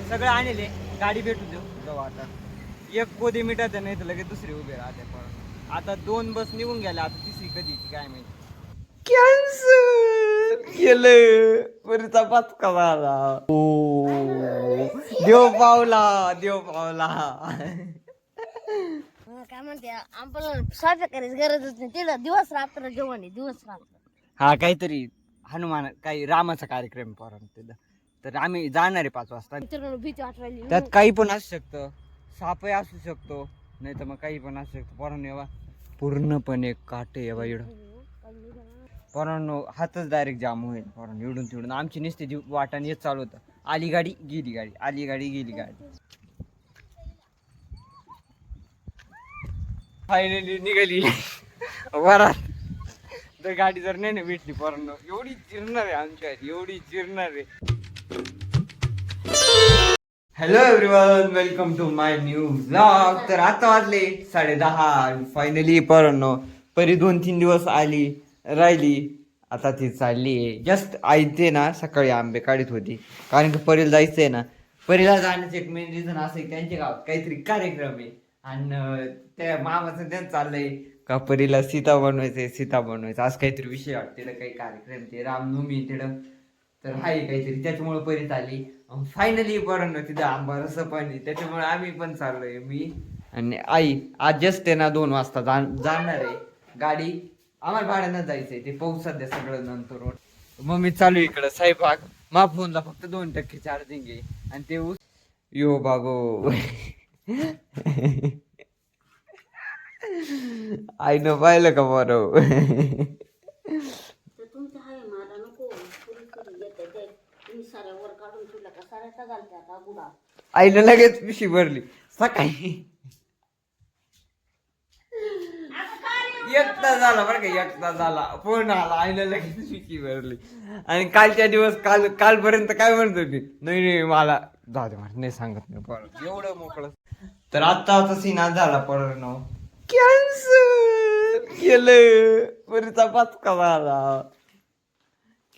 सगळं आणले गाडी भेटू देऊ जाऊ आता. एक कोदी मिठात नाही तर लगेच दुसरी उभे राहते. परत आता 2 बस निघून गेल्या, आता तिसरी कधी येते काय माहिती. कॅन्सल केलं परीचा पचका झाला. देव पावला देव पावला. काय म्हणते आपण स्वयंपाक करायची गरजच नाही, तिला दिवस रात्र जेवण आहे, दिवस रात्र. हा काहीतरी हनुमान काही रामाचा कार्यक्रम पोरांनो तिथं, तर आम्ही जाणार आहे 5 वाजता. मित्रांनो भीती वाटली. त्यात काही पण असू शकतं, सापही असू शकतो, नाही तर मग काही पण असू शकतं. पोरांनो येवा पूर्णपणे काटे येवा इडं. पोरांनो हातच डायरेक्ट जाम होईल. पोरांनो इडून तिडून आमची नुसती वाटाने येत चालू होतं. आली गाडी गेली गाडी, आली गाडी गेली गाडी. फायनली निघाली वरात. तर गाडी जर नाही भेटली पोरांनो एवढी चिरणार आहे आमच्या आधी, एवढी चिरणार आहे. Hello everyone, welcome to my new blog. तर आता वाजले 10:30. फायनली पोरांनो परी 2-3 दिवस आली राहिली, आता ती चालली आहे. जस्ट आईते ना सकाळी आंबे काढत होती, कारण की परीला जायचंय ना. परीला जाण्याचं एक मेन रिझन असं आहे, त्यांच्या गावात काहीतरी कार्यक्रम आहे आणि त्या मामाचं त्यांचं चाललंय का परीला सीता बनवायचंय, सीता बनवायचं आज काहीतरी विषय वाटते. काही कार्यक्रम ते रामनवमी तिथं तर हाय काहीतरी, त्याच्यामुळे परी चालली. फायनली पोरांनो तिथं आंबा रस पण आहे, त्याच्यामुळे आम्ही पण चाललोय, मी आणि आई. आज जस्ट आहे ना 2 वाजता जाणार आहे गाडी. आम्हाला भाड्यानं जायचंय, ते पाऊस सध्या सगळं नंतर रोड. मग मी चालू इकडं साहेबाग. मा फोनला फक्त 2% चार्जिंग आहे आणि ते यो बाबो. आईनं पाहिलं का बरं. आईनं लगेच पिशी भरली सकाळी. 1 तास झाला बरं का, 1 तास झाला फोन आला, आईनं लगेच पिशी भरली. आणि कालच्या दिवस कालपर्यंत काय म्हणत होती, नाही मला जाऊ दे नाही सांगत नाही परत एवढं मोकळं. तर आत्ताचा सीन आज झाला पोरांनो, कॅन्सल केलं परीचा पचका झाला.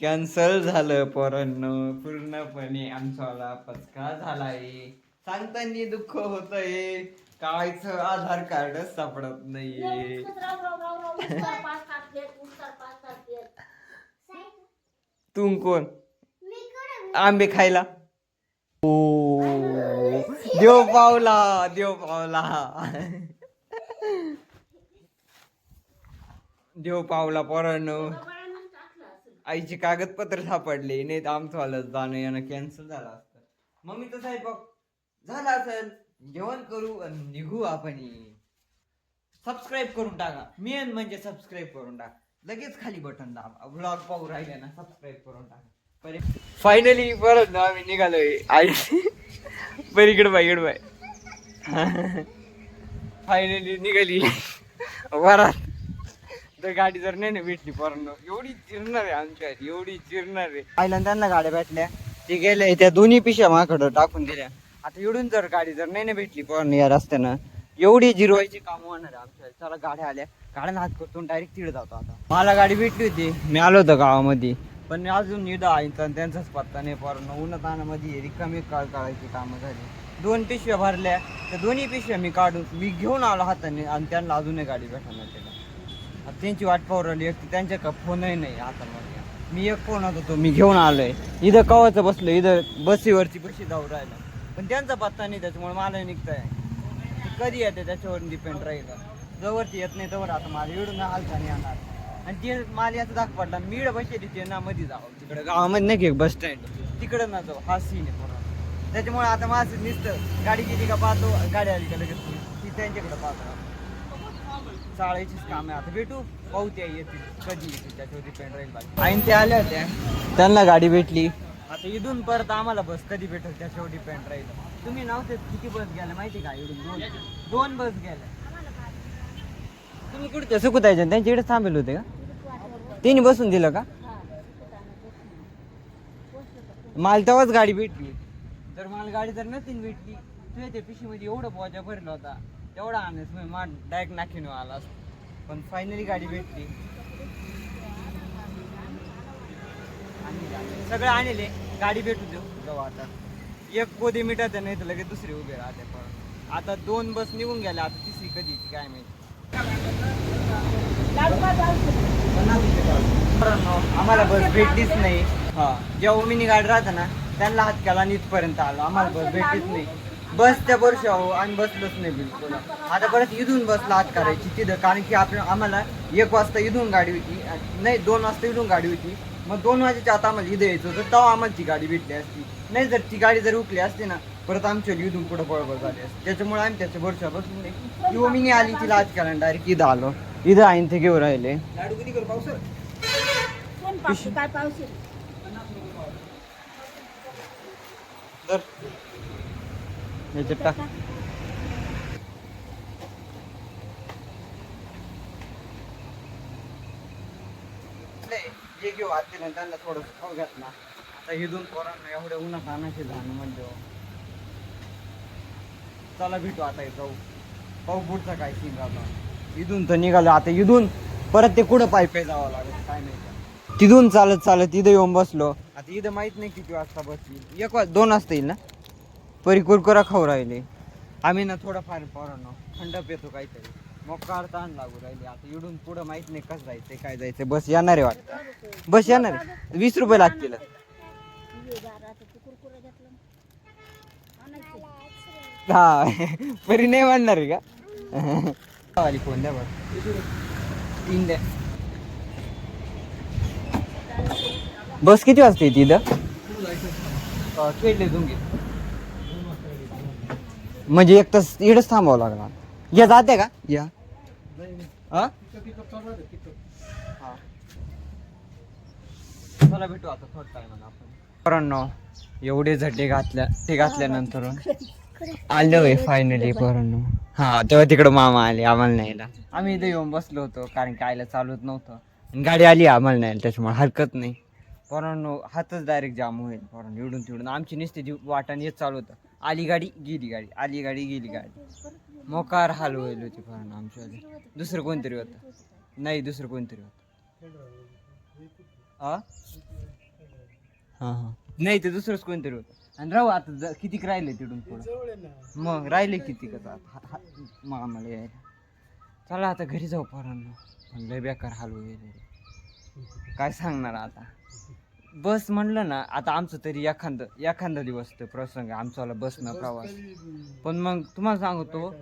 कॅन्सल झालं पोरांनो, पूर्णपणे आमचा पचका झालाय. सांगताना दुःख होतंय, कायचं आधार कार्डच सापडत नाहीये. तू कोण आंबे खायला. ओ देव पावला देव पावला. देव पावला पोरांनो. आईची कागदपत्र सापडले, नाही तर आमचं वाला जाणं येणं कॅन्सल झालं असतं. मम्मीचं साहेब झालं असेल, जेवण करू आणि निघू आपण. सबस्क्राईब करून टाका, मेन म्हणजे सबस्क्राईब करून टाका. लगेच खाली बटन दाबा, व्लॉग पाहू राहिले ना सबस्क्राईब करून टाका. फायनली परत ना आम्ही निघालोय. आई बरी इकडे बाय. फायनली निघाली वरात. तर गाडी जर नाही भेटली पोरांनो एवढी चिरणार आहे आमच्या आधी, एवढी चिरणार आहे. आईला त्यांना गाड्या भेटल्या, ते गेले त्या दोन्ही पिशव्या माझ्याकडं टाकून दिल्या. आता इकडून जर गाडी जर नाही भेटली पोरांनो या रस्त्यानं एवढी जिरवायची काम होणार आहे आमच्या. चला गाड्या आल्या, गाड्या हात करतो डायरेक्ट तिकडे जातो. आता मला गाडी भेटली होती, मी आलो होतो गावामध्ये, पण अजून निदा आईचा त्यांचाच पत्ता नाही पोरांनो. उन्हातानामध्ये रिकामी काढायची कामं झाली. 2 पिशव्या भरल्या, त्या दोन्ही पिशव्या मी काढून मी घेऊन आलो हाताने आणि त्यांना अजूनही गाडी भेटणार त्याला. त्यांची वाट पाहू राहिली, त्यांच्या का फोनही नाही आता. मग मी एक फोन होतो तो मी घेऊन आलोय. इथं कवाचं बसलो, इथं बसीवरची बशी जाऊ राहिला, पण त्यांचा पत्ता नाही, त्याच्यामुळे मला निघताय. कधी येते त्याच्यावर डिपेंड राहील. जवळची येत नाही तवर आता मला इडून हालता नाही येणार. आणि ते मला याचा दाख पडला, मी इडं बसली ते ना मध्ये जावं तिकडे गावामध्ये नाही की बस स्टँड तिकडं ना जाऊ. हा सीन आहे पूर्ण. त्याच्यामुळे आता माझं नुसतं गाडी गेली का पाहतो, गाडी आली का लगेच ती त्यांच्याकडे पाहतो. चाळायचीच काम आहे. आता भेटू पाहू त्या येतील कधी येतील त्याच्यावर डिपेंड राहील. आईन ते आल्या होत्या, त्यांना गाडी भेटली. आता इथून परत आम्हाला बस कधी भेटेल त्याच्यावर डिपेंड राहील. तुम्ही नव्हते किती बस गेल्या माहिती का, इकडून 2 बस गेल्या. तुम्ही कुठे सुकुतायच्या त्यांच्या इकडे थांबेल होते का, तिने बसून दिलं का. मला तेव्हाच गाडी भेटली. तर मला गाडी जर नसती भेटली तुझ्या त्या पिशीमध्ये एवढं बोजा भरला होता, तेवढा आणस मी मा डायरेक्ट नाखीनो आला असतो. पण फायनली गाडी भेटली. सगळं आणले गाडी भेटू देऊ जाऊ आता. एक कोदी मिठात नाही तर लगेच दुसरी उभे राहते परत. आता 2 बस निघून गेल्या, आता तिसरी कधी येते काय माहिती. आम्हाला बस भेटलीच नाही. हा, जेव्हा मिनी गाडी राहते ना त्यांना हात केला आणि इथपर्यंत आलो, आम्हाला बस भेटलीच नाही. बसच्या वर्षा हो आणि बसलोच नाही बिलकुल. आता परत इथून बसला हात करायची तिथं, कारण की आम्हाला 1 वाजता इथून गाडी होती, नाही 2 वाजता इथून गाडी होती. मग 2 वाजेच्या आता आम्हाला इथं यायचं होतं, तेव्हा आम्हाला ती गाडी भेटली असती. नाही जर ती गाडी जर उकली असते ना परत आमच्या इथून पुढं पळपळ झाली असते. त्याच्यामुळे आम्ही त्याच्या वर्षा बसून नाही. किंवा मी आली तिला हात केला डायरेक्ट इथं आलो. इथं आईन ते घेऊन राहिले. तर याच्यात टाक. जे घेऊ आते ना त्यांना थोडं खाऊ घातला. आता इथून पोरांना एवढ्या उन्हात आणायचे जाणं म्हणजे चला भेटू आता जाऊ पाऊ पुढचा काय सीन राहता. इथून तर निघालो, आता इथून परत ते कुठं पायी जावं लागेल काय नाही. तिथून चालत चालत इथं येऊन बसलो. आता इथं माहित नाही किती वाजता बसली. 2 वाजता येईल ना. परी कुरकुरा खाऊ राहिले आम्ही ना. थोडंफार पोरांनो थंड येतो काहीतरी, मग ताण लागू राहिली. आता इडून पुढं माहित नाही कसं जायचंय काय जायचंय. बस येणार आहे वाटतं, बस येणार आहे. 20 रुपये लागतील. हा परी नाही म्हणणार आहे का. वाली फोन द्या बरं, 3 द्या. बस किती वाजता येते इथं. खेळले तुम्ही म्हणजे 1 तास इडच थांबावं लागणार. या जाते का या. चला भेटू आता थोडं टाइम आपण. पोरांनो एवढे झड्डे घातल्यानंतर आलोय फायनली पोरांनो. हा तेव्हा तिकडं मामा आले आम्हाला न्यायला. आम्ही इथे येऊन बसलो होतो कारण की आयला चालवत नव्हतं आणि गाडी आली आम्हाला न्यायला, त्याच्यामुळे हरकत नाही. पोरांनो हातच डायरेक्ट जाम होईल पोरांनो. इडून तिडून आमची नुसती वाटाने येत चालू होतं. आली गाडी गेली गाडी, आली गाडी गेली गाडी. मोकार हाल होईल होती पोरांनो आमच्यावाली. दुसरं कोणतरी होतं, नाही दुसरं कोणतरी होतं. हां हां नाही ते दुसरंच कोणतरी होतं. आणि राहू आता कितीक राहिले तिथून पुढं, मग राहिले किती का मग आम्हाला यायला. चला आता घरी जाऊ पोरांनो. पण लय बेकार हाल होईल काय सांगणार आता. बस म्हणलं ना आता आमचं तरी एखादा दिवस तर प्रसंग आमचावाला बसनं प्रवास. पण मग तुम्हाला सांगतो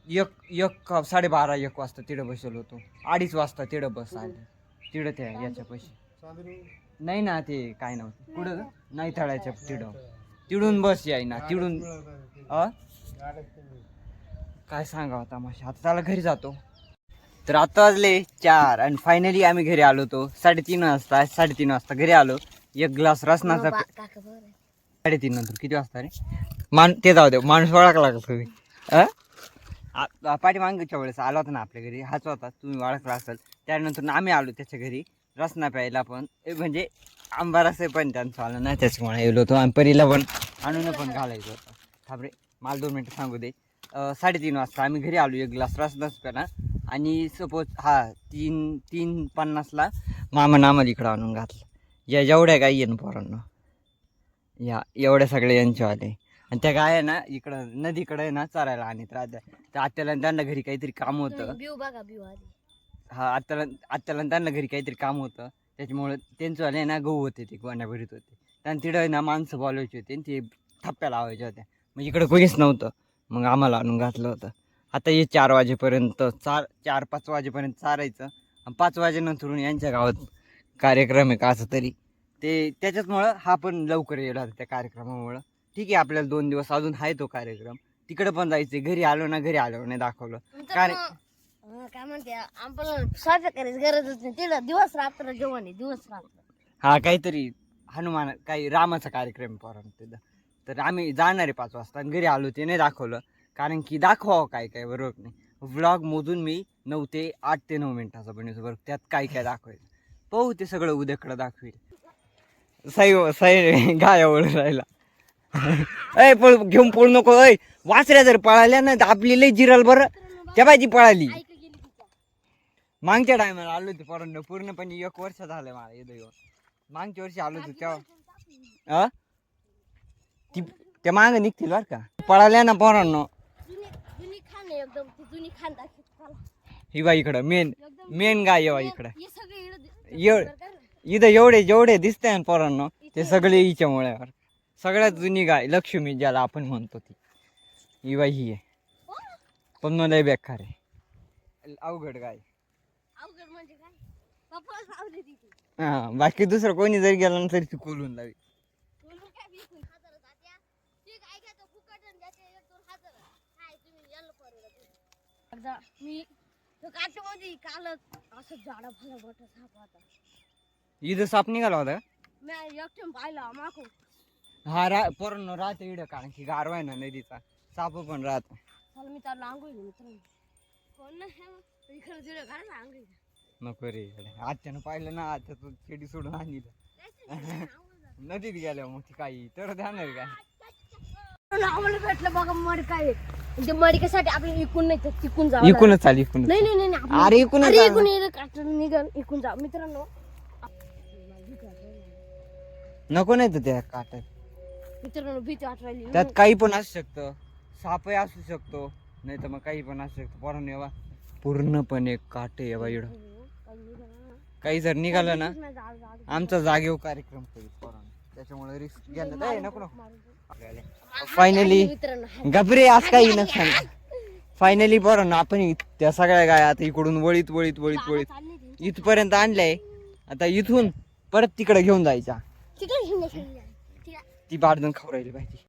12:30 1 वाजता तिथं बसलो होतो. 2:30 वाजता तिथं बस आली. तिथं त्या याच्या पैसे नाही ना, ते काय नव्हतं पुढं नाही तळायच्या तिडून बस याय ना तिडून. काय सांगावं तमाशा. आता त्याला घरी जातो. तर आता वाजले 4 आणि फायनली आम्ही घरी आलो होतो 3:30 वाजता घरी आलो. 1 ग्लास रसनाचा 3:30 नंतर किती वाजता रे ते जाऊ दे. माणूस ओळखला का तुम्ही. पाठीमागच्या वेळेस आला होता ना आपल्या घरी, हाच होता तुम्ही ओळखला असेल. त्यानंतर आम्ही आलो त्याच्या घरी रसना प्यायला. पण म्हणजे आंबा रस पण त्यांचं आलं नाही, त्याच्यामुळे येलो होतो. आणि परीला पण आणून पण घालायचं होतं. थांबरे मला 2 मिनटं सांगू दे. 3:30 वाजता आम्ही घरी आलो. 1 ग्लास रसनाच प्याला आणि सपोज 3:50ला मामानं आम्हाला इकडं आणून घातलं. या जेवढ्या गाई आहे ना पोरांना, या एवढ्या सगळ्या यांच्या आले. आणि त्या गाय ना इकडं नदीकडे आहे ना चरायला आणत राहत्या. तर आत्याला त्यांना घरी काहीतरी काम होतं. हा आत्याला त्यांना घरी काहीतरी काम होतं, त्याच्यामुळे त्यांचं आले ना गहू होते ते गोण्या भरीत होते. त्यांना तिथं ना माणसं बोलवायची होती आणि ते थप्प्या लावायच्या होत्या. मग इकडं कोणीच नव्हतं, मग आम्हाला आणून घातलं होतं. आता हे 4 वाजेपर्यंत 4-5 वाजेपर्यंत चारायचं. आणि 5 वाजेनंतर यांच्या गावात कार्यक्रम आहे का असं तरी ते, त्याच्याचमुळं हा पण लवकर येईल होता त्या कार्यक्रमामुळं. ठीक आहे आपल्याला 2 दिवस अजून आहे तो कार्यक्रम, तिकडे पण जायचं. घरी आलो नाही दाखवलं काय म्हणते आपल्याला स्वयंपाक करायची गरजच नाही. तिथं दिवस रात्र जेवण आहे, दिवस रात्र. हा काहीतरी हनुमान काही रामाचा कार्यक्रम पोरांनो तिथं. तर आम्ही जाणार आहे 5 वाजता आणि घरी आलो ते नाही दाखवलं. कारण की दाखवावं काय बरोबर नाही. व्लॉग मोजून मी 9 ते 8 ते 9 मिनिटाचा बनवतो बरोबर. त्यात काय दाखवायचं पाहू ते सगळं उद्याकडं दाखवेल. साई गाया वळून राहिला. घेऊन पळू नको. वासऱ्या जर पळाल्या ना तर आपली लई जिरल बरं. त्या बाजी पळाली. मागच्या टायमाला आलो होते पोरांनो, पूर्णपणे 1 वर्ष झालं मला इथं येऊन. मागच्या वर्षी आलो होतो तेव्हा ती त्या मागं निघतील बर का. पळाल्या ना पोरांनो. जुनी खान आहे एकदम, ती जुनी खान दाखवते चला. ही बाई इकडं मेन गाय आहे बाई इकडं. हे सगळे इथं एवढे जेवढे दिसते ना पोरांनो ते सगळे हिच्यामुळे आहे. सगळ्यात जुनी गाय लक्ष्मी ज्याला आपण म्हणतो ती ही बाई ही आहे. पण मला बेकार आहे, अवघड गाय. अवघड म्हणजे काय, पप्पा लावली ती. हा बाकी दुसरं कोणी जरी गेलं ना तरी ती कोलून लावी. बोलून काय विकून हजार जात्या. ती काय घेतो फुकट आणि त्याचे 1-2 हजार. काय तुम्ही याला परवडत. एकदा मी तो काटमध्ये कालच असं झाडा भला मोठा साप होता. इथं साप निघाला होता. मी एकटं पाहिला मागून. हा पोरांनो राहते इकडं कारण की गारवा आहे ना नदीचा, साप पण राहत. चला मी त्याला आंघोळ मित्रांनो. कोण नाही इकडे तिकडे काय आंघोळ. नको रे आत्यानं पाहिलं ना, आत्या तू खेडी सोडून आणली नदीत गेल्या मग ती काही तर ध्यान काय आम्हाला भेटलं बघा मडकाय. म्हणजे मडक्यासाठी आपल्याला इकून नाही तर तिकून जावं. इकूनच चाल इकून. नाही नाही नाही नाही. अरे इकूनच अरे चाल. इकून येईल काटून निघन इकून जा मित्रांनो. नको नाही तर त्या काटात मित्रांनो भीती वाटवायली. त्यात काही पण असू शकतं, सापही असू शकतो नाही तर मग काही पण असू शकतं. पोरांनो येवा पूर्णपणे काटे येवा इकडं. काही जर निघालं ना आमचा जागेवर कार्यक्रम करू पोरांनो, त्याच्यामुळे रिस्क घ्यायला काय नको नको. फायनली गबरे आज काही नसतं. फायनली पोरांनो आपण त्या सगळ्या गाय आता इकडून वळीत वळीत वळीत वळीत इथपर्यंत आणलंय. आता इथून परत तिकडे घेऊन जायच्या. ती बारदून खाऊ राहिली पाहिजे.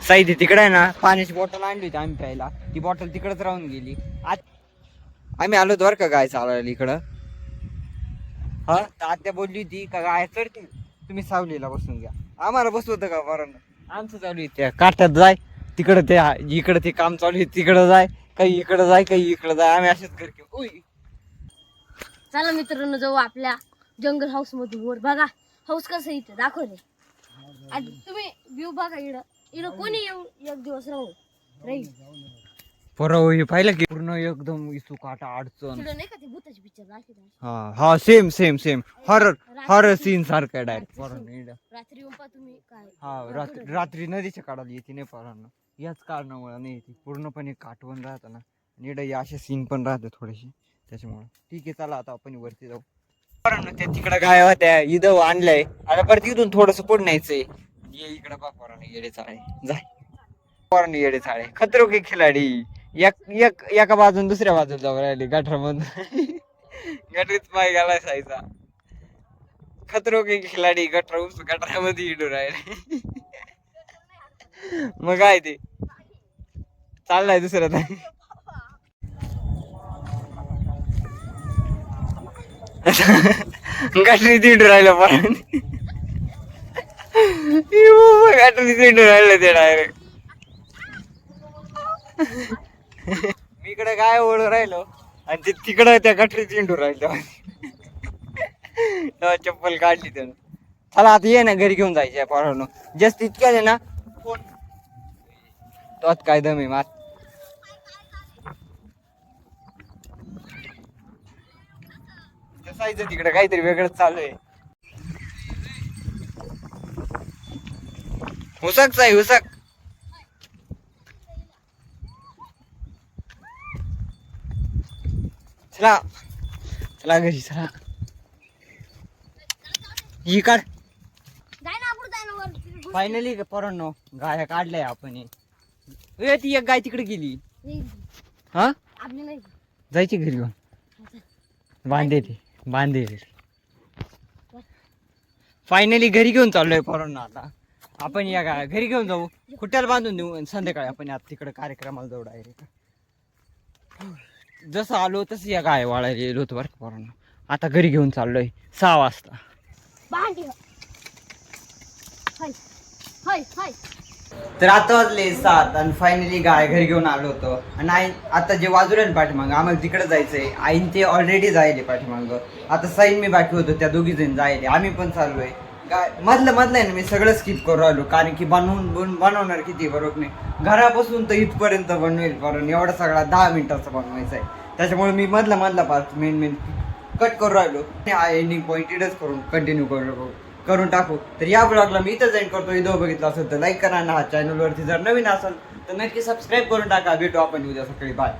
साईद तिकडे आहे ना, पाण्याची बॉटल आणली होती आम्ही प्यायला, ती बॉटल तिकडेच राहून गेली. आज आम्ही आलो बरं का गाय चालवायला इकडं. हा तर आत्या बोलली होती का गाय चढते तुम्ही सावलीला बसून घ्या. आम्हाला बसवतं का बरं, आमचं चालू आहे त्या काठात जाय तिकडं, त्या इकडं ते काम चालू आहे तिकडं जाय, काही इकडं जाय काही इकडं जाय. आम्ही असेच घर घेऊ. चला मित्रांनो जाऊ आपल्या जंगल हाऊस मध्ये वर. बघा हाऊस कसं इथे दाखव रे. आणि तुम्ही व्ह्यू बघा इकडं. इकडं कोणी येऊ एक दिवस राहू राहील. परवा पाहिलं की पूर्ण एकदम इसू काटा अडचण. तिकडं नाही का ते भूताची पिक्चर दाखवतात. हा हा same same same horror scene सारखं डायरेक्ट. रात्री उंपा तुम्ही काय. हा रात्री नदीच्या काढायला येते नाही पोरांना, याच कारणामुळे नाही येते. पूर्णपणे काटवण राहतं ना, आणि असे सीन पण राहते थोडेसे, त्याच्यामुळे. ठीक आहे चला आता आपण वरती जाऊ. पोरांना त्या तिकडं गाय होत्या इथं आणलंय. आता परत इथून थोडस पुढे न्यायचंय. ये इकडं बा पोरांना येडे चाळे जाय. पोरांना येडे चाळे खतरो के खिलाडी. एका बाजून दुसऱ्या बाजूला जाऊ राहिली गटरामधून. गटरीत पाय घालाय सायचा. खतरो के खिलाडी गटरामध्ये इडू राहिले. मग काय ते चाललाय दुसऱ्या गटरीत इडू राहिलं पोरांनी. गटरीत इडू राहिलं ते डायरेक्ट. मी इकडे काय ओढू राहिलो आणि ते तिकडं त्या गटरीत इंडू राहिलो. तेव्हा चप्पल काढली त्यानं. चला आता ये ना घरी घेऊन जायचे पोरांनो. जस्ट इतक्याने ना तोच काय दम आहे मात. साईज तिकडे काहीतरी वेगळंच चालू आहे. हुसक साई हुसक. चला चला घरी चला. ही काढ. फायनली पोरांनो गाया काढल्या आपण. ती एक गाय तिकडे गेली. हा आपली नाही जायची घरी घेऊन. बांधे फायनली घरी घेऊन चाललोय पोरांना. आता आपण या गाय घरी घेऊन जाऊ, खुट्याला बांधून देऊ. संध्याकाळी आपण आता तिकडे कार्यक्रमाला जाऊ डायरेक्ट. जसं आलो तसं या गाय वाळायला गेलो होतो बरं का पोरांना. आता घरी घेऊन चाललोय 6 वाजता. तर आता वाजले 7 आणि फायनली गाय घरी घेऊन आलो होतो. आणि आता जे वाजून पाठीमागं आम्हाला तिकडे जायचंय. आईन ते ऑलरेडी जायले पाठीमागं. आता साईन मी बाकी होतो, त्या 2 जण जायले. आम्ही पण चाललोय. गाय मधलं आहे ना, मी सगळं स्किप करू राहिलो कारण की बनवणार किती बरोबर नाही. घरापासून तर इथपर्यंत बनवेल कारण एवढा सगळा 10 मिनिटाचा बनवायचा आहे. त्याच्यामुळे मी मधला पार्ट मेन कट करू राहिलो. एंडिंग पॉईंट इडच करून कंटिन्यू करू करून टाकू. तर या ब्लॉगला मी इथं जॉईन करतो. व्हिडिओ बघितला असेल तर लाईक करा आणि हा चॅनलवरती जर नवीन असेल तर नक्की सबस्क्राईब करून टाका. भेटू आपण उद्या सकाळी. बाय.